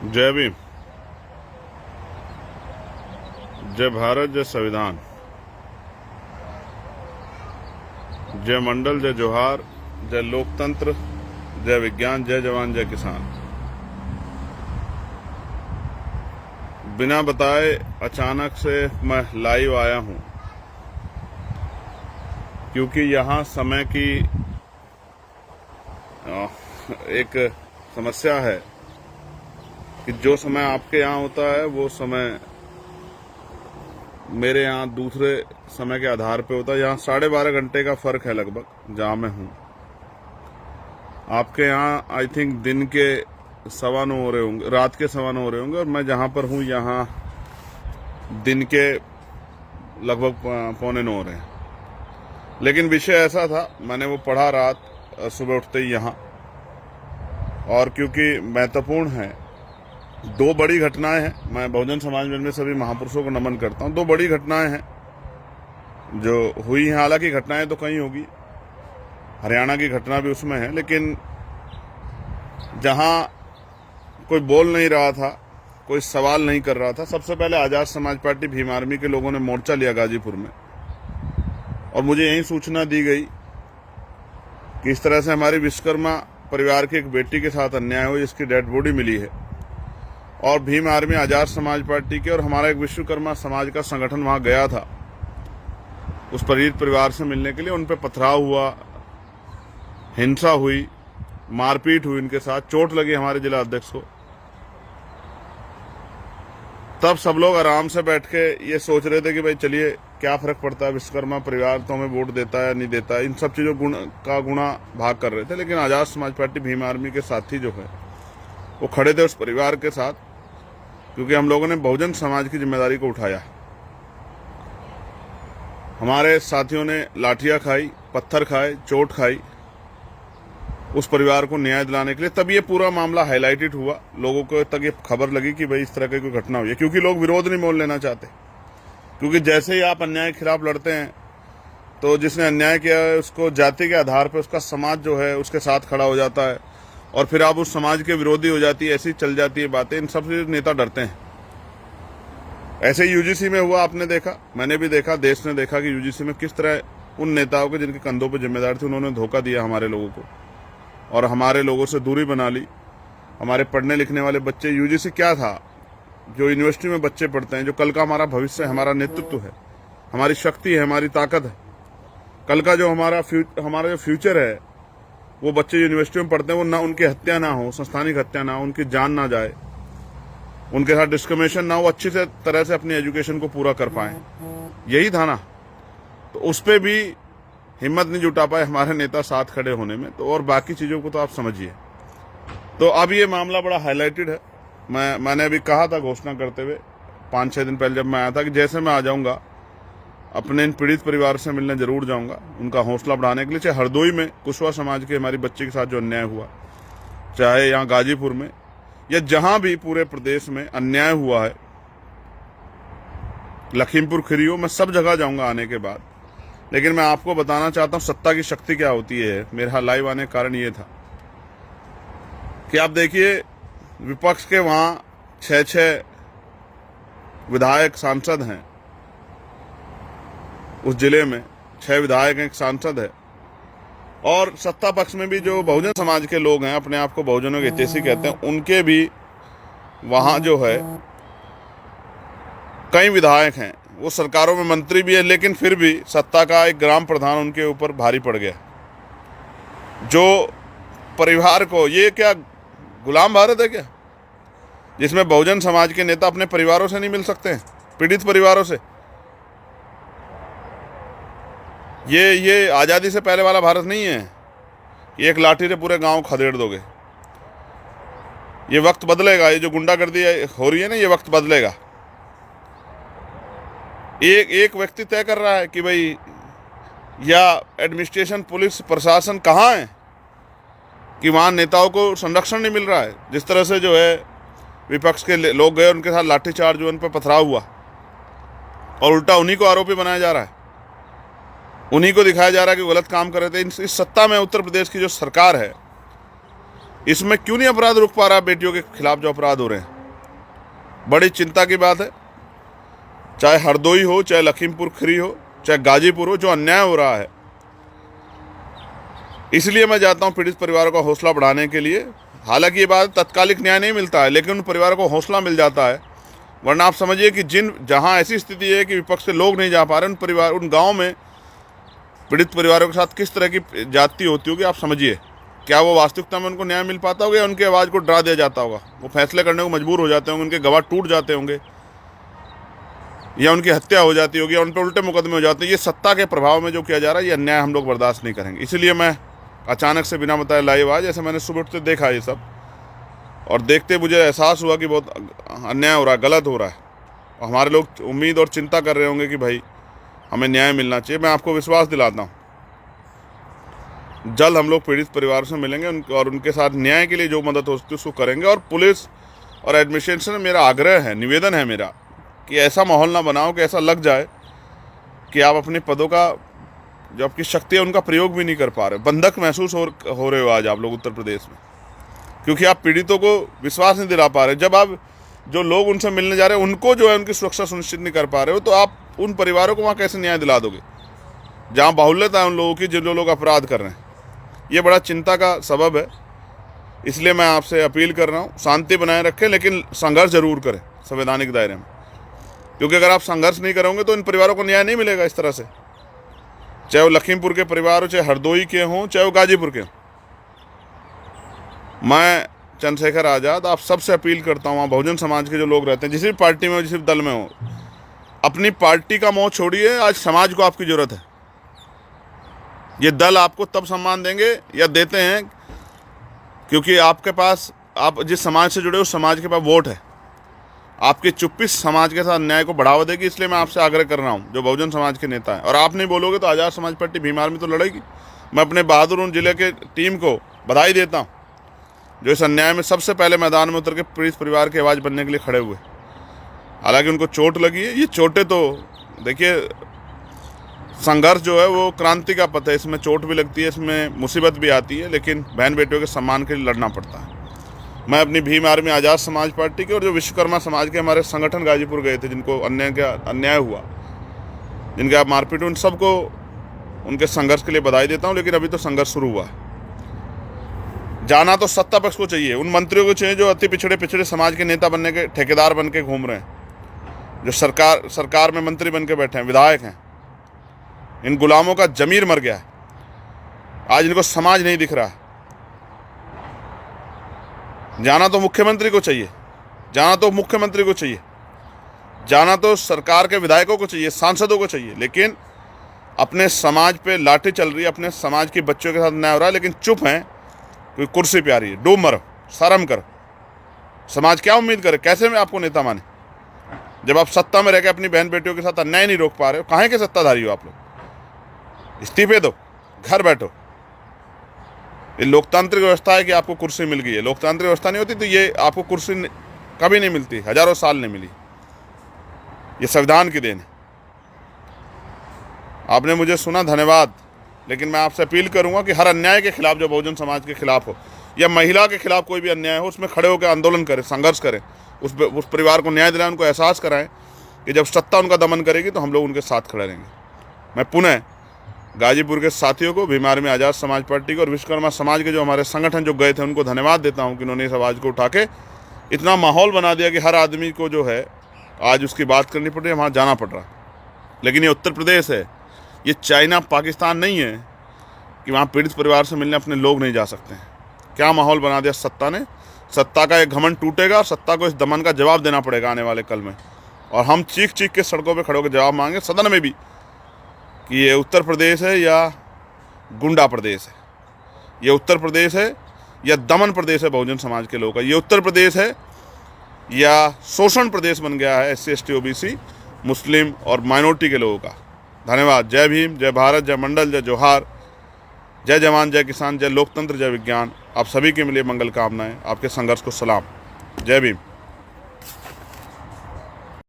जय भीम। जय भारत, जय संविधान, जय मंडल, जय जोहार, जय लोकतंत्र, जय विज्ञान, जय जवान, जय किसान। बिना बताए अचानक से मैं लाइव आया हूं क्योंकि यहां समय की एक समस्या है कि जो समय आपके यहाँ होता है वो समय मेरे यहाँ दूसरे समय के आधार पे होता है। यहाँ 12.5 घंटे का फर्क है लगभग जहाँ मैं हूँ। आपके यहाँ आई थिंक दिन के 9:15 हो रहे होंगे, रात के 9:15 हो रहे होंगे, और मैं जहाँ पर हूँ यहाँ दिन के लगभग 8:45 हो रहे हैं। लेकिन विषय ऐसा था, मैंने वो पढ़ा रात सुबह उठते ही यहाँ, और क्योंकि महत्वपूर्ण है, 2 बड़ी घटनाएं हैं। मैं बहुजन समाज में सभी महापुरुषों को नमन करता हूं। 2 बड़ी घटनाएं हैं जो हुई हैं। हालांकि घटनाएं तो कहीं होगी, हरियाणा की घटना भी उसमें है, लेकिन जहां कोई बोल नहीं रहा था, कोई सवाल नहीं कर रहा था, सबसे पहले आजाद समाज पार्टी भीम आर्मी के लोगों ने मोर्चा लिया गाजीपुर में, और मुझे यही सूचना दी गई कि इस तरह से हमारी विश्वकर्मा परिवार की एक बेटी के साथ अन्याय हुआ, जिसकी डेड बॉडी मिली है, और भीम आर्मी आजाद समाज पार्टी के और हमारा एक विश्वकर्मा समाज का संगठन वहां गया था उस पीड़ित परिवार से मिलने के लिए। उन पे पथराव हुआ, हिंसा हुई, मारपीट हुई, उनके साथ चोट लगी हमारे जिला अध्यक्ष को। तब सब लोग आराम से बैठ के ये सोच रहे थे कि भाई चलिए क्या फर्क पड़ता है, विश्वकर्मा परिवार तो हमें वोट देता है या नहीं देता है, इन सब चीजों का गुणा भाग कर रहे थे। लेकिन आजाद समाज पार्टी भीम आर्मी के साथी जो है वो खड़े थे उस परिवार के साथ, क्योंकि हम लोगों ने बहुजन समाज की जिम्मेदारी को उठाया। हमारे साथियों ने लाठियां खाई, पत्थर खाए, चोट खाई उस परिवार को न्याय दिलाने के लिए। तब ये पूरा मामला हाईलाइटेड हुआ, लोगों को तक ये खबर लगी कि भाई इस तरह की कोई घटना हुई है, क्योंकि लोग विरोध नहीं मोल लेना चाहते। क्योंकि जैसे ही आप अन्याय के खिलाफ लड़ते हैं तो जिसने अन्याय किया है उसको जाति के आधार पर उसका समाज जो है उसके साथ खड़ा हो जाता है, और फिर आप उस समाज के विरोधी हो जाती है, ऐसी चल जाती है बातें। इन सब से नेता डरते हैं। ऐसे ही यूजीसी में हुआ, आपने देखा, मैंने भी देखा, देश ने देखा कि यूजीसी में किस तरह उन नेताओं के जिनके कंधों पर जिम्मेदारी थी उन्होंने धोखा दिया हमारे लोगों को, और हमारे लोगों से दूरी बना ली। हमारे पढ़ने लिखने वाले बच्चे, यूजीसी क्या था, जो यूनिवर्सिटी में बच्चे पढ़ते हैं, जो कल का हमारा भविष्य है, हमारा नेतृत्व है, हमारी शक्ति है, हमारी ताकत है, कल का जो हमारा जो फ्यूचर है, वो बच्चे यूनिवर्सिटी में पढ़ते हैं, वो ना उनकी हत्या ना हो, संस्थानिक हत्या ना हो, उनकी जान ना जाए, उनके साथ डिस्क्रिमिनेशन ना हो, अच्छी तरह से अपनी एजुकेशन को पूरा कर पाए। यही था ना। तो उस पर भी हिम्मत नहीं जुटा पाए हमारे नेता साथ खड़े होने में, तो और बाकी चीजों को तो आप समझिए। तो अब ये मामला बड़ा हाईलाइटेड है। मैंने अभी कहा था घोषणा करते हुए 5-6 दिन पहले जब मैं आया था कि जैसे मैं आ जाऊंगा अपने इन पीड़ित परिवार से मिलने जरूर जाऊंगा, उनका हौसला बढ़ाने के लिए। चाहे हरदोई में कुशवा समाज के हमारी बच्ची के साथ जो अन्याय हुआ, चाहे यहाँ गाजीपुर में, या जहां भी पूरे प्रदेश में अन्याय हुआ है, लखीमपुर खीरी हो, मैं सब जगह जाऊंगा आने के बाद। लेकिन मैं आपको बताना चाहता हूं सत्ता की शक्ति क्या होती है। मेरा लाइव आने का कारण ये था कि आप देखिए, विपक्ष के वहां 6-6 विधायक सांसद हैं, उस जिले में 6 विधायक हैं, एक सांसद है, और सत्ता पक्ष में भी जो बहुजन समाज के लोग हैं, अपने आप को बहुजनों के हितैषी कहते हैं, उनके भी वहां जो है कई विधायक हैं, वो सरकारों में मंत्री भी है, लेकिन फिर भी सत्ता का एक ग्राम प्रधान उनके ऊपर भारी पड़ गया, जो परिवार को, ये क्या गुलाम भारत है क्या, जिसमें बहुजन समाज के नेता अपने परिवारों से नहीं मिल सकते हैं, पीड़ित परिवारों से। ये आजादी से पहले वाला भारत नहीं है, ये एक लाठी से पूरे गांव खदेड़ दोगे। ये वक्त बदलेगा, ये जो गुंडागर्दी हो रही है ना, ये वक्त बदलेगा। एक व्यक्ति तय कर रहा है कि भाई, या एडमिनिस्ट्रेशन, पुलिस प्रशासन कहाँ है कि वहां नेताओं को संरक्षण नहीं मिल रहा है। जिस तरह से जो है विपक्ष के लोग गए, उनके साथ लाठीचार्ज हुआ, उन पर पथराव हुआ, और उल्टा उन्हीं को आरोपी बनाया जा रहा है, उन्हीं को दिखाया जा रहा है कि गलत काम कर रहे थे। इस सत्ता में उत्तर प्रदेश की जो सरकार है, इसमें क्यों नहीं अपराध रुक पा रहा? बेटियों के खिलाफ जो अपराध हो रहे हैं, बड़ी चिंता की बात है। चाहे हरदोई हो, चाहे लखीमपुर खीरी हो, चाहे गाजीपुर हो, जो अन्याय हो रहा है। इसलिए मैं जाता हूं पीड़ित परिवारों का हौसला बढ़ाने के लिए। हालांकि ये बात तत्कालिक न्याय नहीं मिलता है, लेकिन उन परिवारों को हौसला मिल जाता है। वरना आप समझिए कि जहां ऐसी स्थिति है कि विपक्ष से लोग नहीं जा पा रहे, उन गाँव में पीड़ित परिवारों के साथ किस तरह की जाति होती होगी, आप समझिए। क्या वो वास्तविकता में उनको न्याय मिल पाता होगा, या उनकी आवाज़ को डरा दिया जाता होगा? वो फैसले करने को मजबूर हो जाते होंगे, उनके गवाह टूट जाते होंगे, या उनकी हत्या हो जाती होगी, या उन पर उल्टे मुकदमे हो जाते हैं। ये सत्ता के प्रभाव में जो किया जा रहा है, ये अन्याय हम लोग बर्दाश्त नहीं करेंगे। इसलिए मैं अचानक से बिना बताए लाइव आज, जैसे मैंने सुबह उठते देखा ये सब, और देखते मुझे एहसास हुआ कि बहुत अन्याय हो रहा है, गलत हो रहा है। और हमारे लोग उम्मीद और चिंता कर रहे होंगे कि भाई हमें न्याय मिलना चाहिए। मैं आपको विश्वास दिलाता हूँ, जल्द हम लोग पीड़ित परिवार से मिलेंगे और उनके साथ न्याय के लिए जो मदद हो सकती है उसको करेंगे। और पुलिस और एडमिनिस्ट्रेशन से मेरा आग्रह है, निवेदन है मेरा, कि ऐसा माहौल ना बनाओ कि ऐसा लग जाए कि आप अपने पदों का, जो आपकी शक्ति है, उनका प्रयोग भी नहीं कर पा रहे। बंधक महसूस हो रहे हो आज आप लोग उत्तर प्रदेश में, क्योंकि आप पीड़ितों को विश्वास नहीं दिला पा रहे। जब आप जो लोग उनसे मिलने जा रहे हैं उनको जो है उनकी सुरक्षा सुनिश्चित नहीं कर पा रहे हो, तो आप उन परिवारों को वहाँ कैसे न्याय दिला दोगे जहाँ बाहुल्यता है उन लोगों की, जो लोग अपराध कर रहे हैं? ये बड़ा चिंता का सबब है। इसलिए मैं आपसे अपील कर रहा हूँ, शांति बनाए रखें, लेकिन संघर्ष जरूर करें संवैधानिक दायरे में, क्योंकि अगर आप संघर्ष नहीं करोगे तो इन परिवारों को न्याय नहीं मिलेगा इस तरह से। चाहे वो लखीमपुर के परिवार हो, चाहे हरदोई के हों, चाहे वो गाजीपुर के हों। मैं चंद्रशेखर आज़ाद आप सबसे अपील करता हूँ, वहाँ बहुजन समाज के जो लोग रहते हैं, जिस भी पार्टी में हो, जिस भी दल में हो, अपनी पार्टी का मोह छोड़िए। आज समाज को आपकी ज़रूरत है। ये दल आपको तब सम्मान देंगे या देते हैं क्योंकि आपके पास, आप जिस समाज से जुड़े हो उस समाज के पास वोट है। आपकी चुप्पी समाज के साथ अन्याय को बढ़ावा देगी। इसलिए मैं आपसे आग्रह कर रहा हूँ, जो बहुजन समाज के नेता हैं, और आप नहीं बोलोगे तो आज़ाद समाज पार्टी भीम आर्मी तो लड़ेगी। मैं अपने बहादुर जिले के टीम को बधाई देता हूँ, जो इस अन्याय में सबसे पहले मैदान में उतर के पीड़ित परिवार की आवाज़ बनने के लिए खड़े हुए। हालांकि उनको चोट लगी है, ये चोटें तो देखिए, संघर्ष जो है वो क्रांति का पथ है। इसमें चोट भी लगती है, इसमें मुसीबत भी आती है, लेकिन बहन बेटियों के सम्मान के लिए लड़ना पड़ता है। मैं अपनी भीम आर्मी आज़ाद समाज पार्टी के और जो विश्वकर्मा समाज के हमारे संगठन गाजीपुर गए थे, जिनको अन्याय हुआ, जिनके आप मारपीट, उन सबको उनके संघर्ष के लिए बधाई देता हूँ। लेकिन अभी तो संघर्ष शुरू हुआ है। जाना तो सत्ता पक्ष को चाहिए, उन मंत्रियों को चाहिए जो अति पिछड़े समाज के नेता बनने के, ठेकेदार बन के घूम रहे हैं, जो सरकार में मंत्री बन के बैठे हैं, विधायक हैं। इन गुलामों का जमीर मर गया है। आज इनको समाज नहीं दिख रहा है। जाना तो मुख्यमंत्री को चाहिए, जाना तो मुख्यमंत्री को चाहिए, जाना तो सरकार के विधायकों को चाहिए, सांसदों को चाहिए, लेकिन अपने समाज पे लाठी चल रही है, अपने समाज के बच्चों के साथ न्याय हो रहा है, लेकिन चुप हैं। कोई कुर्सी पे आ रही है, डूब मरो, शर्म करो। समाज क्या उम्मीद करे? कैसे मैं आपको नेता माने जब आप सत्ता में रह के अपनी बहन बेटियों के साथ अन्याय नहीं रोक पा रहे हो? काहे के सत्ताधारी हो आप लोग? इस्तीफे दो, घर बैठो। ये लोकतांत्रिक व्यवस्था है कि आपको कुर्सी मिल गई है। लोकतांत्रिक व्यवस्था नहीं होती तो ये आपको कुर्सी कभी नहीं मिलती, हजारों साल नहीं मिली। ये संविधान की देन है। आपने मुझे सुना, धन्यवाद। लेकिन मैं आपसे अपील करूंगा कि हर अन्याय के खिलाफ, जो बहुजन समाज के खिलाफ हो या महिला के खिलाफ कोई भी अन्याय हो, उसमें खड़े होकर आंदोलन करें, संघर्ष करें, उस परिवार को न्याय दिलाएं, उनको एहसास कराएं कि जब सत्ता उनका दमन करेगी तो हम लोग उनके साथ खड़े रहेंगे। मैं पुनः गाजीपुर के साथियों को, भीम आर्मी आज़ाद समाज पार्टी को और विश्वकर्मा समाज के जो हमारे संगठन जो गए थे, उनको धन्यवाद देता हूं कि उन्होंने इस आवाज़ को उठा के इतना माहौल बना दिया कि हर आदमी को जो है आज उसकी बात करनी पड़ रही है, वहाँ जाना पड़ रहा है। लेकिन ये उत्तर प्रदेश है, ये चाइना पाकिस्तान नहीं है कि वहाँ पीड़ित परिवार से मिलने अपने लोग नहीं जा सकते हैं। क्या माहौल बना दिया सत्ता ने। सत्ता का एक घमंड टूटेगा और सत्ता को इस दमन का जवाब देना पड़ेगा आने वाले कल में। और हम चीख के सड़कों पर खड़े होकर जवाब मांगे, सदन में भी, कि ये उत्तर प्रदेश है या गुंडा प्रदेश है, ये उत्तर प्रदेश है या दमन प्रदेश है बहुजन समाज के लोगों का, ये उत्तर प्रदेश है या शोषण प्रदेश बन गया है SC ST OBC मुस्लिम और माइनॉरिटी के लोगों का। धन्यवाद। जय भीम, जय भारत, जय मंडल, जय जोहार, जय जवान, जय किसान, जय लोकतंत्र, जय विज्ञान। आप सभी के लिए मंगल कामनाएं, आपके संघर्ष को सलाम। जय भीम।